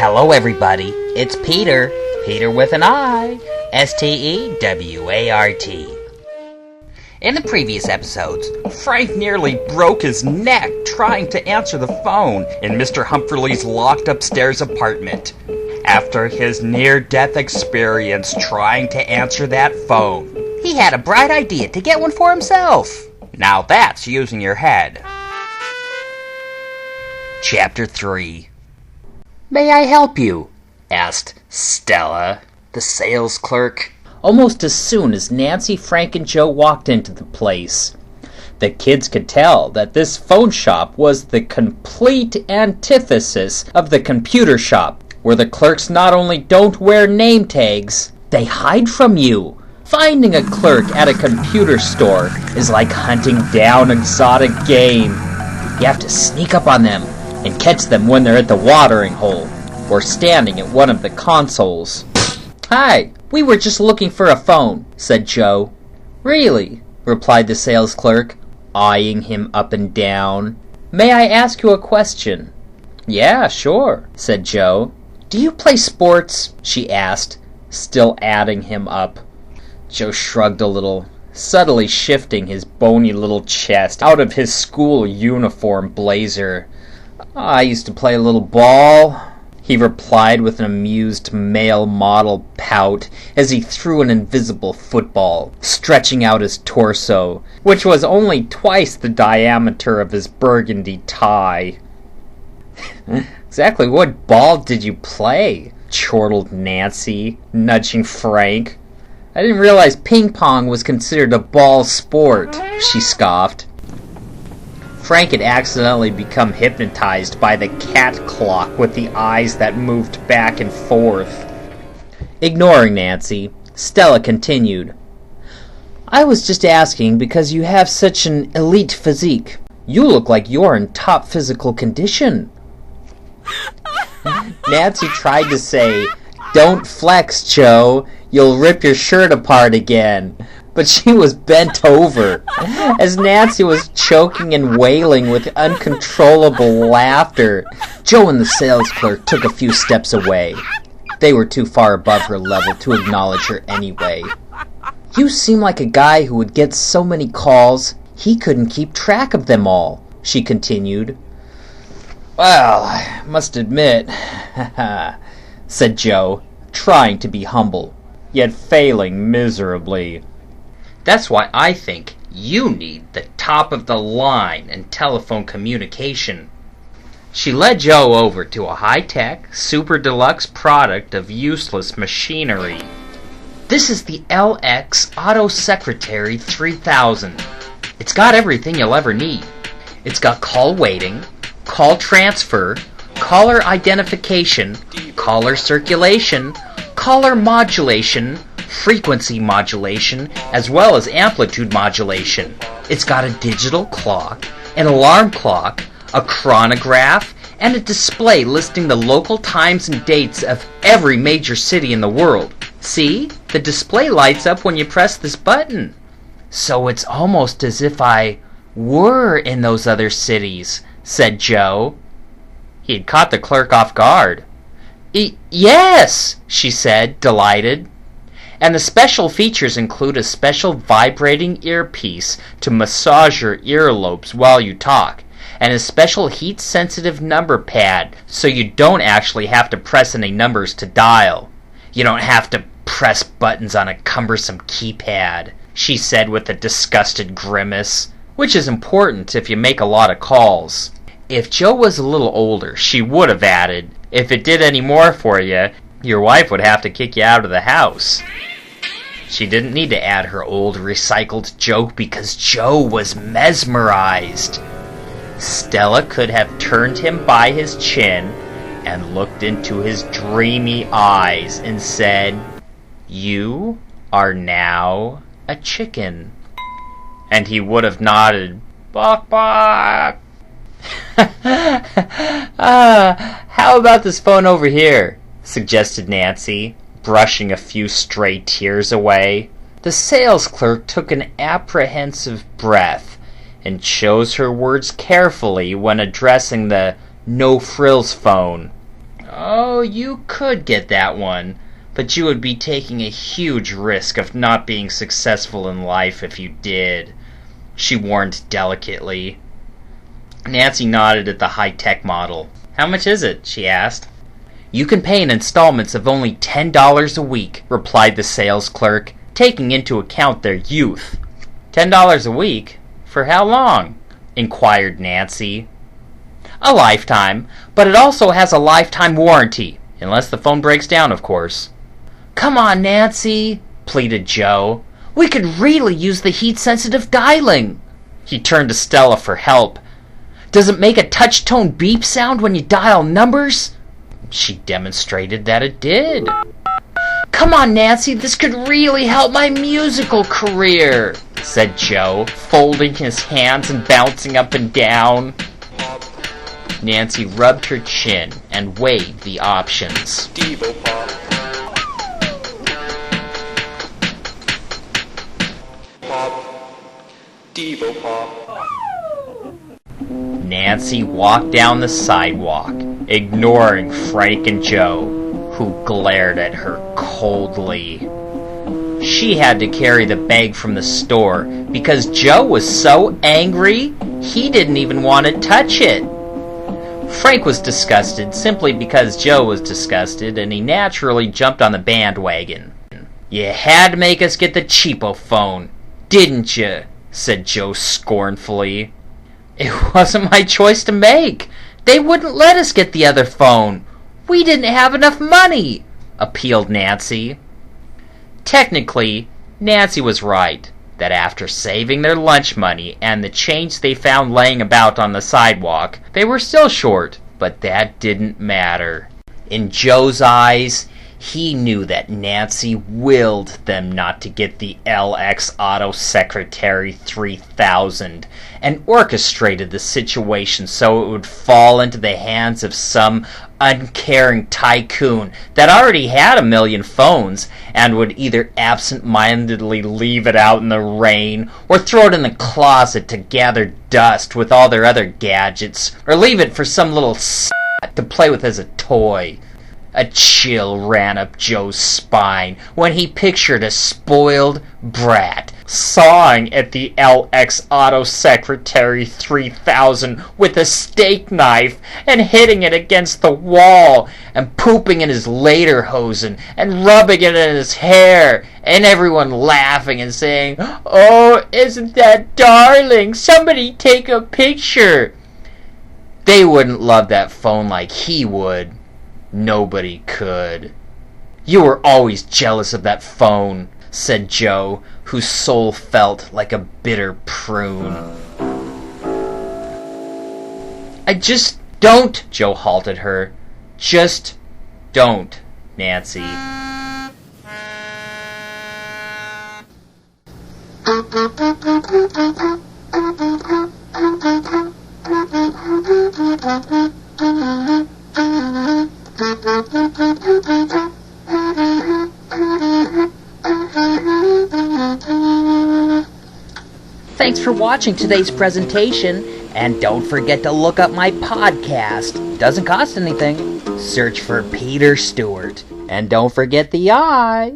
Hello everybody, it's Peter. Peter with an I. Stewart. In the previous episodes, Frank nearly broke his neck trying to answer the phone in Mr. Humphrey's locked upstairs apartment. After his near-death experience trying to answer that phone, he had a bright idea to get one for himself. Now that's using your head. Chapter 3. "May I help you?" asked Stella, the sales clerk, almost as soon as Nancy, Frank, and Joe walked into the place. The kids could tell that this phone shop was the complete antithesis of the computer shop, where the clerks not only don't wear name tags, they hide from you. Finding a clerk at a computer store is like hunting down exotic game. You have to sneak up on them and catch them when they're at the watering hole or standing at one of the consoles. "Hi, we were just looking for a phone," said Joe. "Really?" replied the sales clerk, eyeing him up and down. "May I ask you a question?" "Yeah, sure," said Joe. "Do you play sports?" she asked, still adding him up. Joe shrugged a little, subtly shifting his bony little chest out of his school uniform blazer. "I used to play a little ball," he replied with an amused male model pout as he threw an invisible football, stretching out his torso, which was only twice the diameter of his burgundy tie. "Exactly what ball did you play?" chortled Nancy, nudging Frank. "I didn't realize ping pong was considered a ball sport," she scoffed. Frank had accidentally become hypnotized by the cat clock with the eyes that moved back and forth. Ignoring Nancy, Stella continued, "I was just asking because you have such an elite physique. You look like you're in top physical condition." Nancy tried to say, "Don't flex, Joe. You'll rip your shirt apart again." But she was bent over, as Nancy was choking and wailing with uncontrollable laughter. Joe and the sales clerk took a few steps away. They were too far above her level to acknowledge her anyway. "You seem like a guy who would get so many calls, he couldn't keep track of them all," she continued. "Well, I must admit," said Joe, trying to be humble, yet failing miserably. "That's why I think you need the top of the line in telephone communication." She led Joe over to a high-tech, super deluxe product of useless machinery. "This is the LX Auto Secretary 3000. It's got everything you'll ever need. It's got call waiting, call transfer, caller identification, caller circulation, caller modulation, frequency modulation, as well as amplitude modulation. It's got a digital clock, an alarm clock, a chronograph, and a display listing the local times and dates of every major city in the world. See? The display lights up when you press this button. So it's almost as if I were in those other cities," said Joe. He had caught the clerk off guard. "Yes," she said, delighted. "And the special features include a special vibrating earpiece to massage your earlobes while you talk, and a special heat-sensitive number pad so you don't actually have to press any numbers to dial. You don't have to press buttons on a cumbersome keypad," she said with a disgusted grimace, which is important if you make a lot of calls. If Joe was a little older, she would have added, "If it did any more for you, your wife would have to kick you out of the house." She didn't need to add her old recycled joke because Joe was mesmerized. Stella could have turned him by his chin and looked into his dreamy eyes and said, "You are now a chicken." And he would have nodded, "Bawk, bawk." "How about this phone over here?" suggested Nancy, brushing a few stray tears away. The sales clerk took an apprehensive breath and chose her words carefully when addressing the no-frills phone. "Oh, you could get that one, but you would be taking a huge risk of not being successful in life if you did," she warned delicately. Nancy nodded at the high-tech model. "How much is it?" she asked. "You can pay in installments of only $10 a week," replied the sales clerk, taking into account their youth. $10 a week? For how long?" inquired Nancy. "A lifetime, but it also has a lifetime warranty, unless the phone breaks down, of course." "Come on, Nancy," pleaded Joe. "We could really use the heat-sensitive dialing." He turned to Stella for help. "Does it make a touch-tone beep sound when you dial numbers?" She demonstrated that it did. "Come on, Nancy, this could really help my musical career," said Joe, folding his hands and bouncing up and down. Nancy rubbed her chin and weighed the options. Nancy walked down the sidewalk, ignoring Frank and Joe, who glared at her coldly. She had to carry the bag from the store because Joe was so angry he didn't even want to touch it. Frank was disgusted simply because Joe was disgusted, and he naturally jumped on the bandwagon. "You had to make us get the cheapo phone, didn't you?" said Joe scornfully. "It wasn't my choice to make. They wouldn't let us get the other phone. We didn't have enough money," appealed Nancy. Technically, Nancy was right, that after saving their lunch money and the change they found laying about on the sidewalk, they were still short, but that didn't matter. In Joe's eyes, he knew that Nancy willed them not to get the LX Auto Secretary 3000 and orchestrated the situation so it would fall into the hands of some uncaring tycoon that already had 1,000,000 phones and would either absent-mindedly leave it out in the rain or throw it in the closet to gather dust with all their other gadgets, or leave it for some little to play with as a toy. A chill ran up Joe's spine when he pictured a spoiled brat sawing at the LX Auto Secretary 3000 with a steak knife and hitting it against the wall and pooping in his lederhosen and rubbing it in his hair, and everyone laughing and saying, "Oh, isn't that darling? Somebody take a picture." They wouldn't love that phone like he would. Nobody could. "You were always jealous of that phone," said Joe, whose soul felt like a bitter prune. "I just don't," Joe halted her. "Just don't, Nancy." Thanks for watching today's presentation, and don't forget to look up my podcast. Doesn't cost anything. Search for Peter Stewart. And don't forget the I.